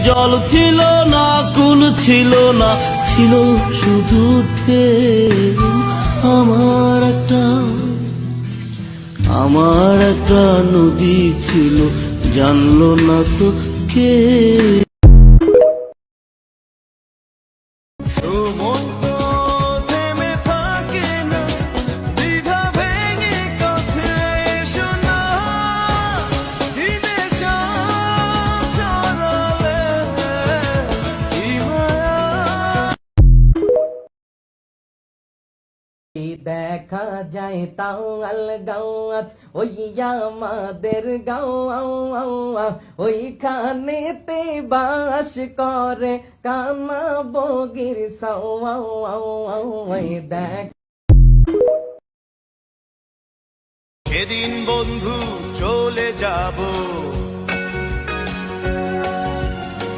জল ছিল না, কুল ছিল না, ছিল শুধু ঢেউ। আমার একটা নদী ছিল, জানলো না তো কে। দেখা যায় তাল গাছ ওই আমাদের গাঁও, ওইখানেতে বাস করে কানা বগির সাও। দেখ সেদিন বন্ধু চলে যাব,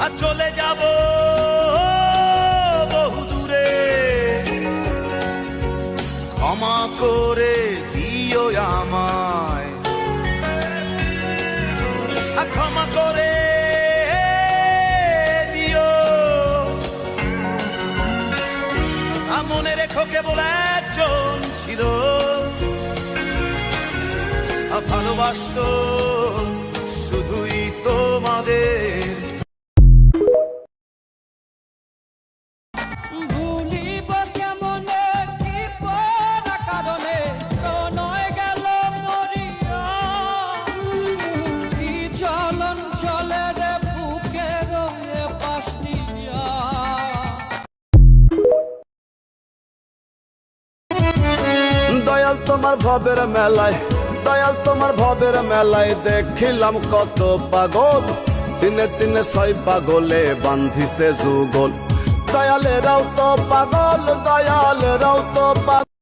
আর চলে যাব বহু দূরে। ক্ষমা করে দিও আমায়, ক্ষমা করে দিও। মনে রেখো কেবল একজন ছিল, ভালোবাসতো শুধুই তোমাদের। ভুলিব কেমনে কি পরা কারণে প্রণয় গেল মরিয়া, কি চলন চলে রে বুকের পাশ দিয়া। দয়াল তোমার ভবের মেলায়, দয়াল তোমার ভবের মেলায় দেখিলাম কত পাগল। দিনে দিনে 6 পাগলে বান্ধিছে যুগল। দয়ালেরাও তো পাগল, দয়ালেরাও তো পাগল।